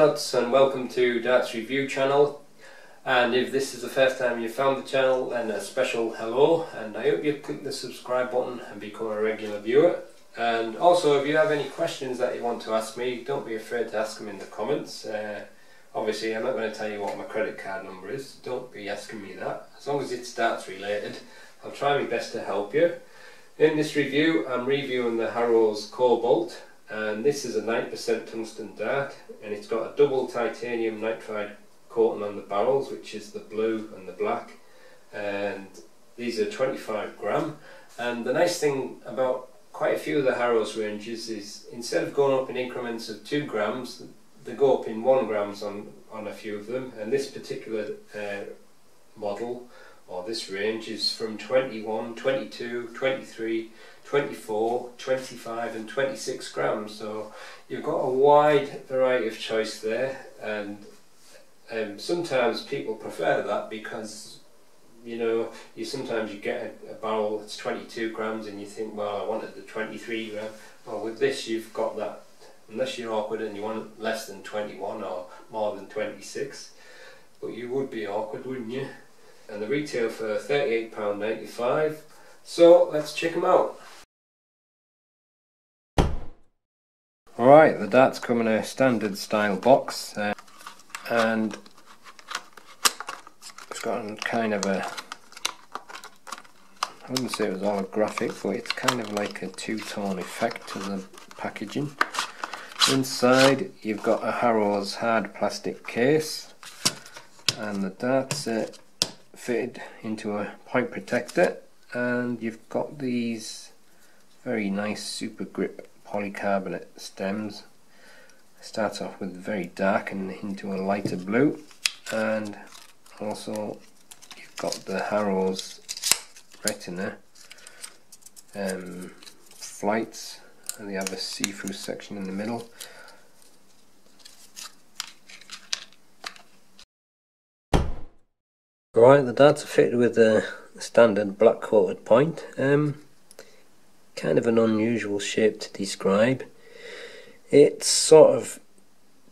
Nutz and welcome to Darts Review channel, and if this is the first time you found the channel, then a special hello, and I hope you click the subscribe button and become a regular viewer. And also, if you have any questions that you want to ask me, don't be afraid to ask them in the comments. Obviously I'm not going to tell you what my credit card number is, don't be asking me that. As long as it's darts related, I'll try my best to help you. In this review I'm reviewing the Harrows Cobalt, and this is a 9% tungsten dart, and it's got a double titanium nitride coating on the barrels, which is the blue and the black, and these are 25 gram. And the nice thing about quite a few of the Harrows ranges is instead of going up in increments of 2 grams, they go up in 1 grams on a few of them, and this particular model or this range is from 21, 22, 23, 24, 25 and 26 grams, so you've got a wide variety of choice there. And sometimes people prefer that because you sometimes you get a barrel that's 22 grams and you think, well, I wanted the 23 gram. Well, with this you've got that, unless you're awkward and you want less than 21 or more than 26, but you would be awkward, wouldn't you? And the retail for £38.95, so let's check them out. Alright, the darts come in a standard style box, and it's got a kind of a, I wouldn't say it was holographic, but it's kind of like a two-tone effect to the packaging. Inside you've got a Harrows hard plastic case, and the darts are fitted into a point protector, and you've got these very nice super grip polycarbonate stems. It starts off with very dark and into a lighter blue, and also you've got the Harrows retina flights, and they have a see-through section in the middle. Right, the darts are fitted with a standard black coated point. Kind of an unusual shape to describe. It's sort of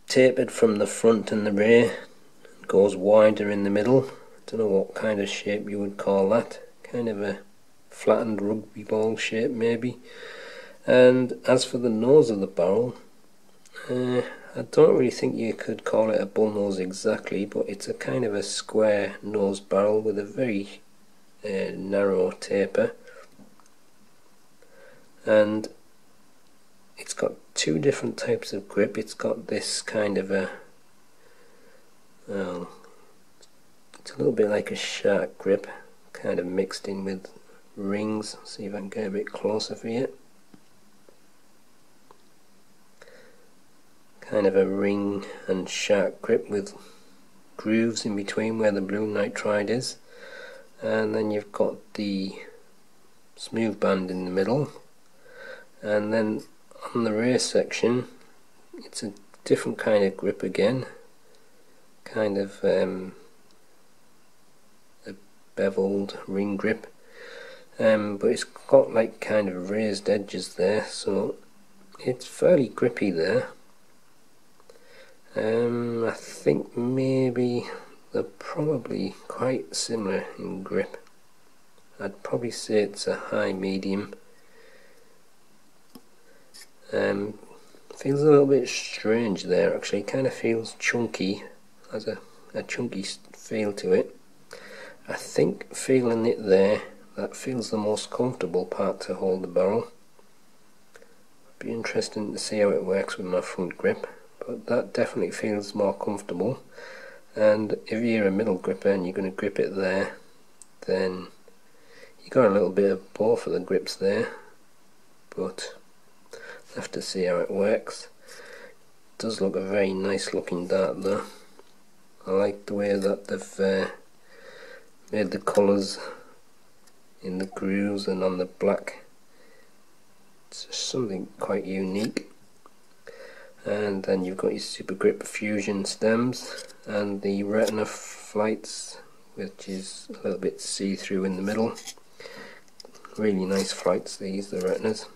tapered from the front and the rear, goes wider in the middle. I don't know what kind of shape you would call that. Kind of a flattened rugby ball shape maybe. And as for the nose of the barrel, I don't really think you could call it a bull nose exactly, but it's a kind of a square nose barrel with a very narrow taper, and it's got two different types of grip. It's got this kind of a, well, it's a little bit like a shark grip, kind of mixed in with rings. See if I can get a bit closer for you. Kind of a ring and shark grip with grooves in between where the blue nitride is, and then you've got the smooth band in the middle, and then on the rear section it's a different kind of grip again, kind of a beveled ring grip, but it's got like kind of raised edges there, so it's fairly grippy there. I think maybe they're probably quite similar in grip. I'd probably say it's a high medium. Feels a little bit strange there actually, kind of feels chunky, has a chunky feel to it. I think feeling it there, that feels the most comfortable part to hold the barrel. Be interesting to see how it works with my front grip, but that definitely feels more comfortable. And if you're a middle gripper and you're going to grip it there, then you got a little bit of both of the grips there, but have to see how it works. It does look a very nice looking dart though. I like the way that they've made the colours in the grooves and on the black. It's just something quite unique. And then you've got your super grip fusion stems and the retina flights, which is a little bit see-through in the middle. Really nice flights these, the retinas.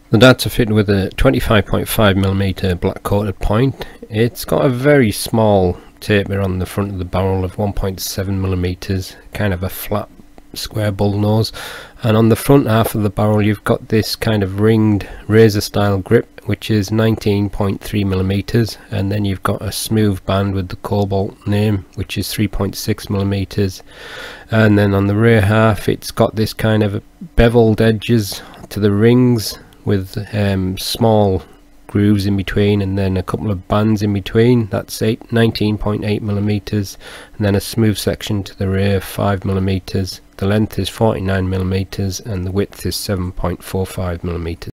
The darts are fitted with a 25.5mm black coated point. It's got a very small taper on the front of the barrel of 1.7mm, kind of a flat square bull nose, and on the front half of the barrel you've got this kind of ringed razor style grip which is 19.3mm, and then you've got a smooth band with the Cobalt name which is 3.6mm, and then on the rear half it's got this kind of beveled edges to the rings with small grooves in between, and then a couple of bands in between. That's 19.8mm, and then a smooth section to the rear, 5mm. The length is 49mm and the width is 7.45mm.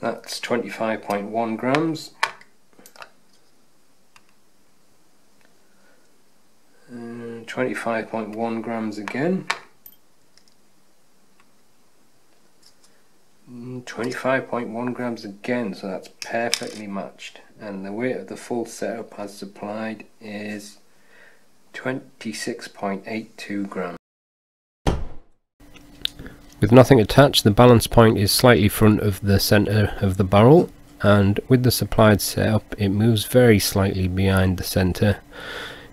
That's 25.1 grams. 25.1 grams again. 25.1 grams again, so that's perfectly matched, and the weight of the full setup as supplied is 26.82 grams. With nothing attached, the balance point is slightly front of the centre of the barrel, and with the supplied setup it moves very slightly behind the centre.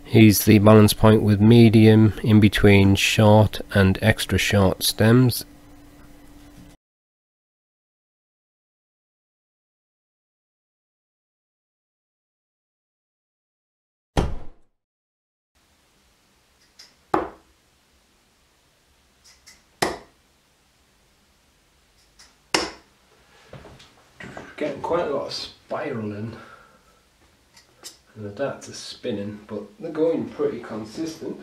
Here's the balance point with medium, in between short and extra short stems. Getting quite a lot of spiralling. And the darts are spinning, but they're going pretty consistent.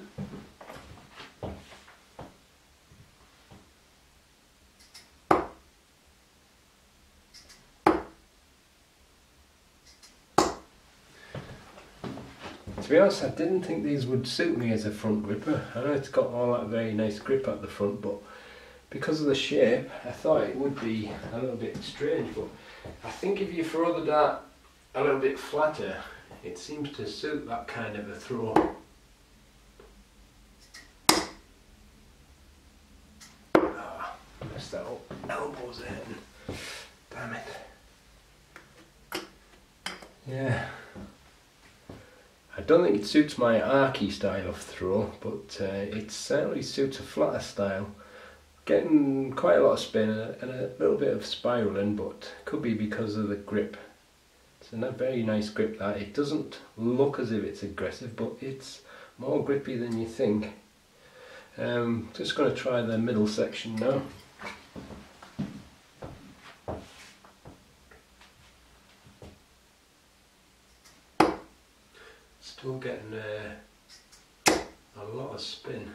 To be honest, I didn't think these would suit me as a front gripper. I know it's got all that very nice grip at the front, but because of the shape, I thought it would be a little bit strange. But I think if you throw the dart a little bit flatter, it seems to suit that kind of a throw. Ah, messed that up. Elbows hurting. Damn it. Yeah. I don't think it suits my archy style of throw, but it certainly suits a flatter style. Getting quite a lot of spin and a little bit of spiralling, but could be because of the grip. It's a very nice grip that. It doesn't look as if it's aggressive, but it's more grippy than you think. Just going to try the middle section now. Still getting a lot of spin.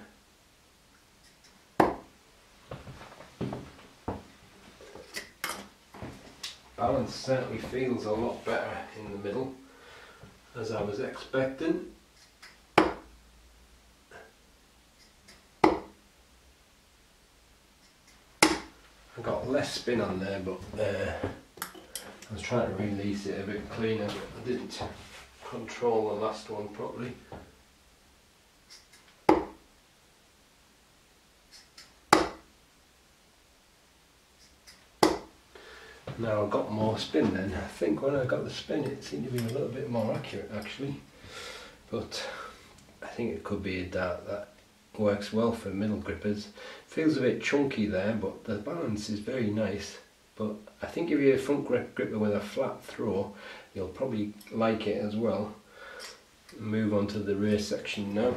Balance certainly feels a lot better in the middle, as I was expecting. I got less spin on there, but I was trying to release it a bit cleaner, but I didn't control the last one properly. Now I've got more spin then. I think when I got the spin it seemed to be a little bit more accurate actually, but I think it could be a dart that works well for middle grippers. Feels a bit chunky there, but the balance is very nice. But I think if you're a front gripper with a flat throw, you'll probably like it as well. Move on to the rear section now.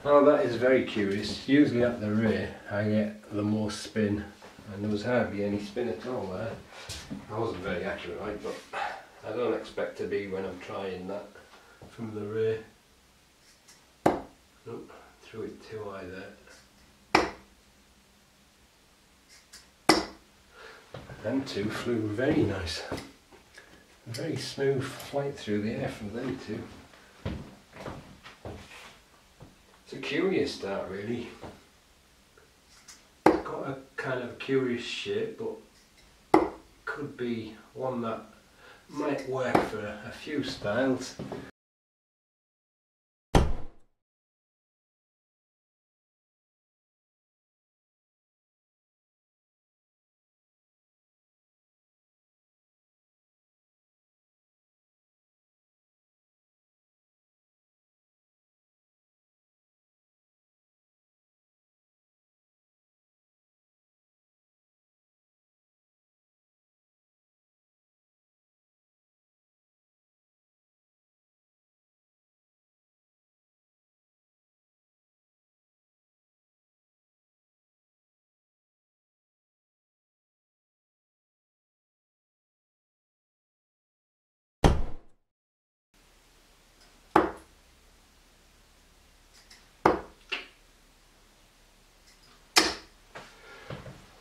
Oh, that is very curious. Usually at the rear I get the most spin, and there was hardly any spin at all there. I wasn't very accurate, right, but I don't expect to be when I'm trying that from the rear. Nope, threw it too high there. Them two flew very nice. A very smooth flight through the air from them two. It's a curious dart really. It's got a kind of curious shape, but could be one that might work for a few styles.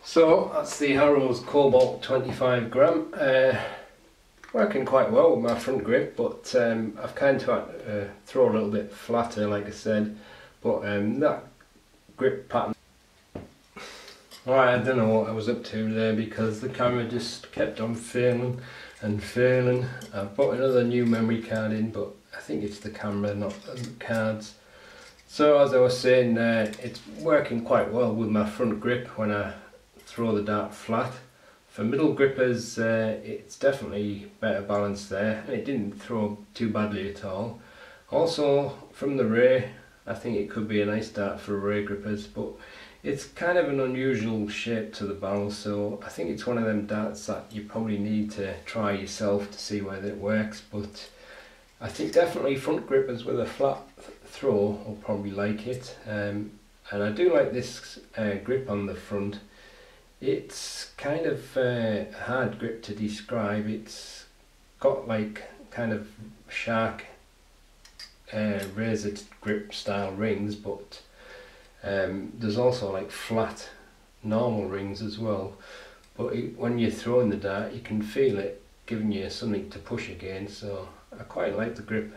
So that's the Harrows Cobalt 25 gram. Working quite well with my front grip, but I've kind of had to throw a little bit flatter, like I said, but that grip pattern, I don't know what I was up to there, because the camera just kept on failing and failing. I've put another new memory card in, but I think it's the camera, not the cards. So as I was saying, it's working quite well with my front grip when I throw the dart flat. For middle grippers, it's definitely better balanced there, and it didn't throw too badly at all. Also from the ray, I think it could be a nice dart for ray grippers, but it's kind of an unusual shape to the barrel, so I think it's one of them darts that you probably need to try yourself to see whether it works. But I think definitely front grippers with a flat throw will probably like it, and I do like this grip on the front. It's kind of a hard grip to describe. It's got like kind of shark razor grip style rings, but there's also like flat normal rings as well. But when you're throwing the dart, you can feel it giving you something to push against, so I quite like the grip.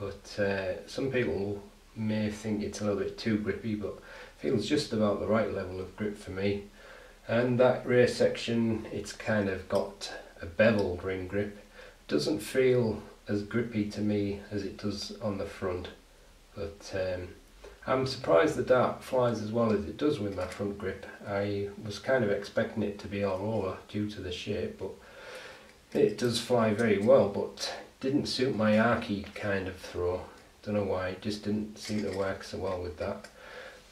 But some people may think it's a little bit too grippy, but it feels just about the right level of grip for me. And that rear section, it's kind of got a beveled ring grip. Doesn't feel as grippy to me as it does on the front, but I'm surprised the dart flies as well as it does with my front grip. I was kind of expecting it to be all over due to the shape, but it does fly very well, but didn't suit my archy kind of throw. Don't know why, it just didn't seem to work so well with that.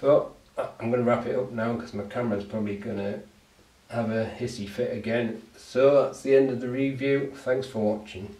But I'm going to wrap it up now because my camera's probably going to have a hissy fit again. So that's the end of the review. Thanks for watching.